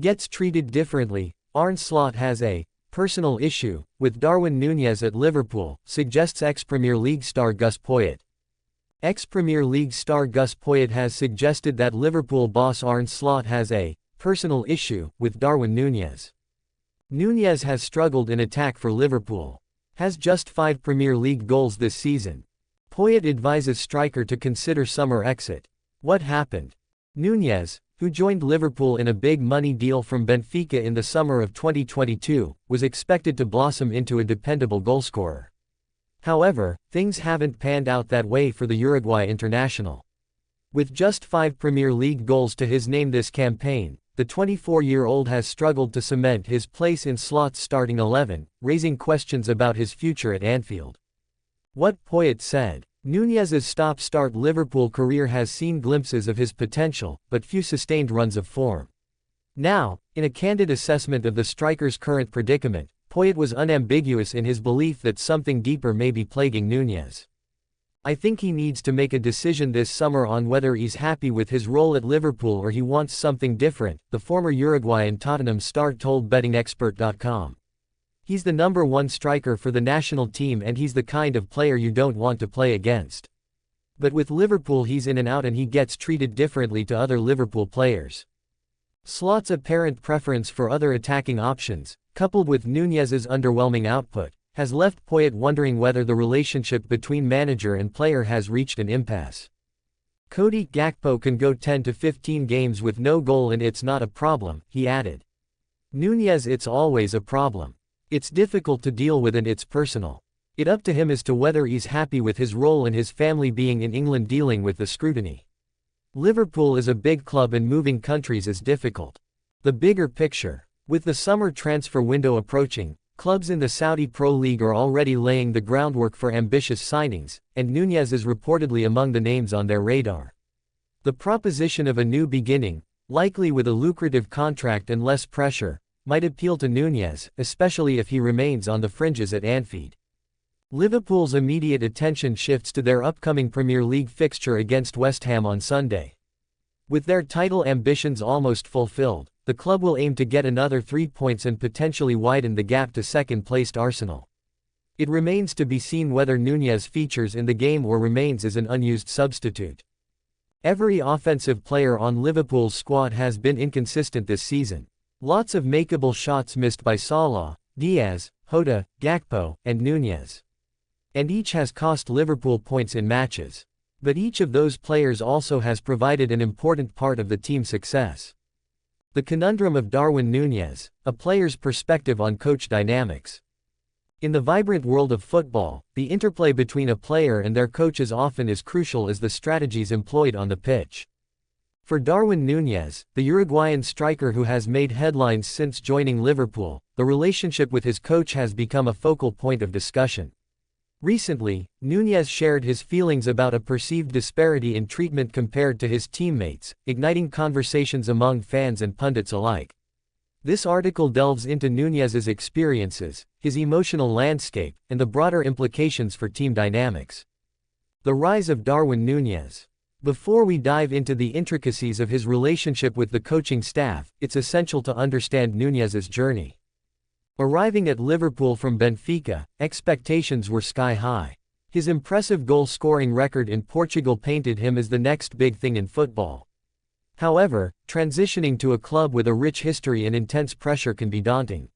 Gets treated differently. Arne Slot has a personal issue with Darwin Nunez at Liverpool, suggests ex-Premier League star Gus Poyet. Ex-Premier League star Gus Poyet has suggested that Liverpool boss Arne Slot has a personal issue with Darwin Nunez. Nunez has struggled in attack for Liverpool. Has just 5 Premier League goals this season. Poyet advises striker to consider summer exit. What happened? Nunez, who joined Liverpool in a big money deal from Benfica in the summer of 2022, was expected to blossom into a dependable goalscorer. However, things haven't panned out that way for the Uruguay international. With just 5 Premier League goals to his name this campaign, the 24-year-old has struggled to cement his place in Slot's starting 11, raising questions about his future at Anfield. What Poyet said: Nunez's stop-start Liverpool career has seen glimpses of his potential, but few sustained runs of form. Now, in a candid assessment of the striker's current predicament, Poyet was unambiguous in his belief that something deeper may be plaguing Nunez. I think he needs to make a decision this summer on whether he's happy with his role at Liverpool or he wants something different, the former Uruguayan Tottenham star told bettingexpert.com. He's the number 1 striker for the national team and he's the kind of player you don't want to play against. But with Liverpool he's in and out and he gets treated differently to other Liverpool players. Slot's apparent preference for other attacking options, coupled with Nunez's underwhelming output, has left Poyet wondering whether the relationship between manager and player has reached an impasse. Cody Gakpo can go 10 to 15 games with no goal and it's not a problem, he added. Nunez: it's always a problem. It's difficult to deal with and it's personal. It's up to him as to whether he's happy with his role and his family being in England dealing with the scrutiny. Liverpool is a big club and moving countries is difficult. The bigger picture. With the summer transfer window approaching, clubs in the Saudi Pro League are already laying the groundwork for ambitious signings, and Nunez is reportedly among the names on their radar. The proposition of a new beginning, likely with a lucrative contract and less pressure, might appeal to Nunez, especially if he remains on the fringes at Anfield. Liverpool's immediate attention shifts to their upcoming Premier League fixture against West Ham on Sunday. With their title ambitions almost fulfilled, the club will aim to get another 3 points and potentially widen the gap to second-placed Arsenal. It remains to be seen whether Nunez features in the game or remains as an unused substitute. Every offensive player on Liverpool's squad has been inconsistent this season. Lots of makeable shots missed by Salah, Diaz, Jota, Gakpo, and Nunez. And each has cost Liverpool points in matches. But each of those players also has provided an important part of the team's success. The conundrum of Darwin Nunez, a player's perspective on coach dynamics. In the vibrant world of football, the interplay between a player and their coach is often as crucial as the strategies employed on the pitch. For Darwin Nunez, the Uruguayan striker who has made headlines since joining Liverpool, the relationship with his coach has become a focal point of discussion. Recently, Nunez shared his feelings about a perceived disparity in treatment compared to his teammates, igniting conversations among fans and pundits alike. This article delves into Nunez's experiences, his emotional landscape, and the broader implications for team dynamics. The rise of Darwin Nunez. Before we dive into the intricacies of his relationship with the coaching staff, it's essential to understand Nunez's journey. Arriving at Liverpool from Benfica, expectations were sky-high. His impressive goal-scoring record in Portugal painted him as the next big thing in football. However, transitioning to a club with a rich history and intense pressure can be daunting.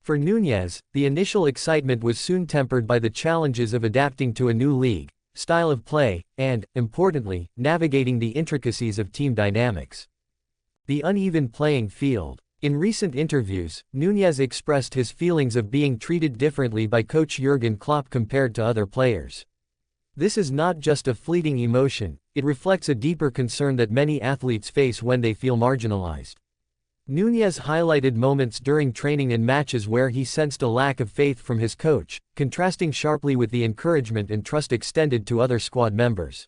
For Nunez, the initial excitement was soon tempered by the challenges of adapting to a new league, style of play, and, importantly, navigating the intricacies of team dynamics. The uneven playing field. In recent interviews, Nunez expressed his feelings of being treated differently by coach Jurgen Klopp compared to other players. This is not just a fleeting emotion, it reflects a deeper concern that many athletes face when they feel marginalized. Nunez highlighted moments during training and matches where he sensed a lack of faith from his coach, contrasting sharply with the encouragement and trust extended to other squad members.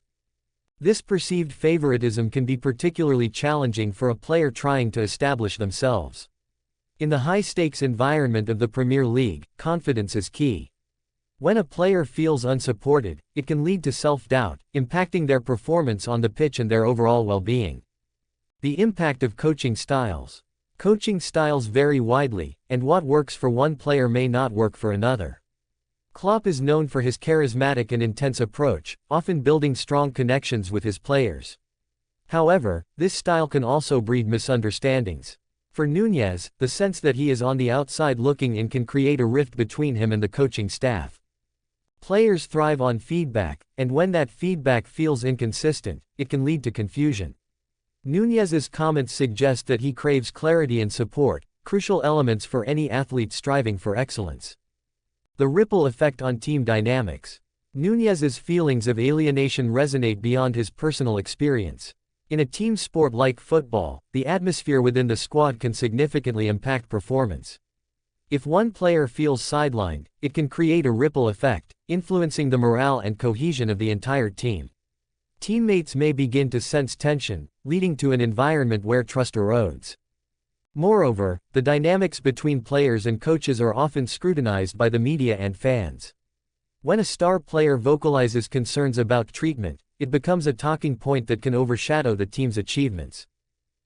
This perceived favoritism can be particularly challenging for a player trying to establish themselves. In the high-stakes environment of the Premier League, confidence is key. When a player feels unsupported, it can lead to self-doubt, impacting their performance on the pitch and their overall well-being. The impact of coaching styles. Coaching styles vary widely, and what works for one player may not work for another. Klopp is known for his charismatic and intense approach, often building strong connections with his players. However, this style can also breed misunderstandings. For Nunez, the sense that he is on the outside looking in can create a rift between him and the coaching staff. Players thrive on feedback, and when that feedback feels inconsistent, it can lead to confusion. Nunez's comments suggest that he craves clarity and support, crucial elements for any athlete striving for excellence. The ripple effect on team dynamics. Nunez's feelings of alienation resonate beyond his personal experience. In a team sport like football, the atmosphere within the squad can significantly impact performance. If one player feels sidelined, it can create a ripple effect, influencing the morale and cohesion of the entire team. Teammates may begin to sense tension, leading to an environment where trust erodes. Moreover, the dynamics between players and coaches are often scrutinized by the media and fans. When a star player vocalizes concerns about treatment, it becomes a talking point that can overshadow the team's achievements.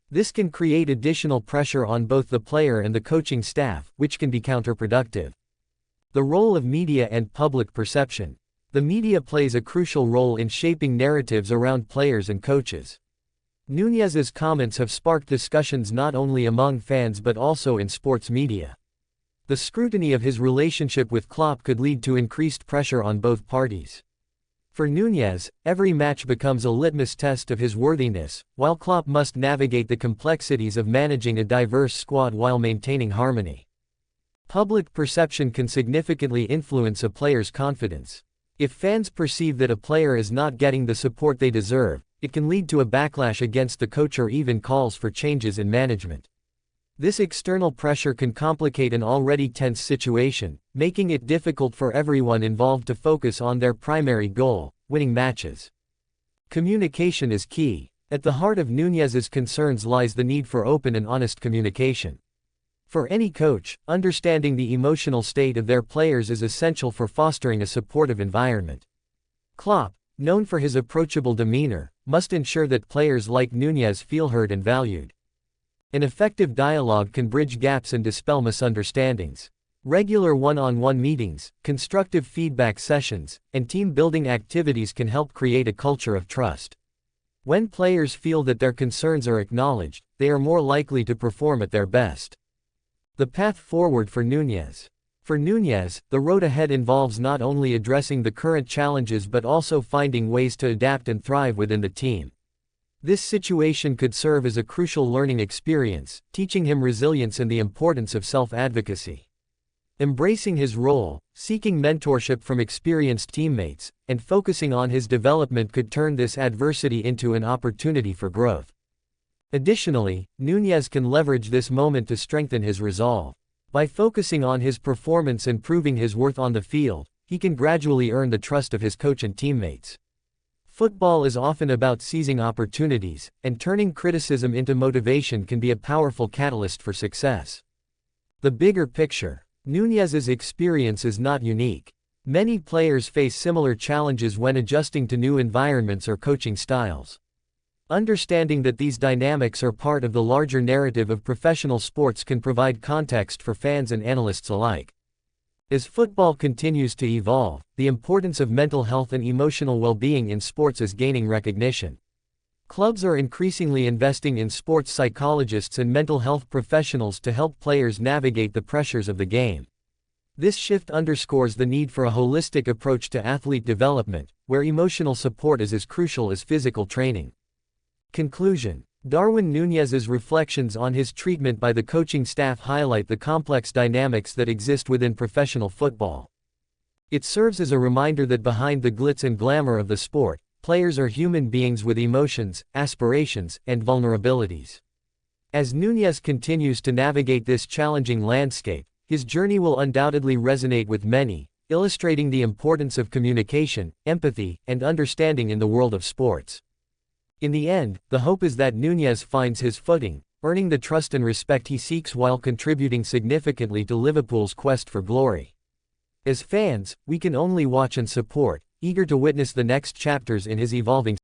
This can create additional pressure on both the player and the coaching staff, which can be counterproductive. The role of media and public perception. The media plays a crucial role in shaping narratives around players and coaches. Nunez's comments have sparked discussions not only among fans but also in sports media. The scrutiny of his relationship with Klopp could lead to increased pressure on both parties. For Nunez, every match becomes a litmus test of his worthiness, while Klopp must navigate the complexities of managing a diverse squad while maintaining harmony. Public perception can significantly influence a player's confidence. If fans perceive that a player is not getting the support they deserve, it can lead to a backlash against the coach or even calls for changes in management. This external pressure can complicate an already tense situation, making it difficult for everyone involved to focus on their primary goal, winning matches. Communication is key. At the heart of Nunez's concerns lies the need for open and honest communication. For any coach, understanding the emotional state of their players is essential for fostering a supportive environment. Klopp, known for his approachable demeanor, must ensure that players like Nunez feel heard and valued. An effective dialogue can bridge gaps and dispel misunderstandings. Regular one-on-one meetings, constructive feedback sessions, and team-building activities can help create a culture of trust. When players feel that their concerns are acknowledged, they are more likely to perform at their best. The path forward for Nunez. For Nunez, the road ahead involves not only addressing the current challenges but also finding ways to adapt and thrive within the team. This situation could serve as a crucial learning experience, teaching him resilience and the importance of self-advocacy. Embracing his role, seeking mentorship from experienced teammates, and focusing on his development could turn this adversity into an opportunity for growth. Additionally, Nunez can leverage this moment to strengthen his resolve. By focusing on his performance and proving his worth on the field, he can gradually earn the trust of his coach and teammates. Football is often about seizing opportunities, and turning criticism into motivation can be a powerful catalyst for success. The bigger picture. Nunez's experience is not unique. Many players face similar challenges when adjusting to new environments or coaching styles. Understanding that these dynamics are part of the larger narrative of professional sports can provide context for fans and analysts alike. As football continues to evolve, the importance of mental health and emotional well-being in sports is gaining recognition. Clubs are increasingly investing in sports psychologists and mental health professionals to help players navigate the pressures of the game. This shift underscores the need for a holistic approach to athlete development, where emotional support is as crucial as physical training. Conclusion. Darwin Nunez's reflections on his treatment by the coaching staff highlight the complex dynamics that exist within professional football. It serves as a reminder that behind the glitz and glamour of the sport, players are human beings with emotions, aspirations, and vulnerabilities. As Nunez continues to navigate this challenging landscape, his journey will undoubtedly resonate with many, illustrating the importance of communication, empathy, and understanding in the world of sports. In the end, the hope is that Nunez finds his footing, earning the trust and respect he seeks while contributing significantly to Liverpool's quest for glory. As fans, we can only watch and support, eager to witness the next chapters in his evolving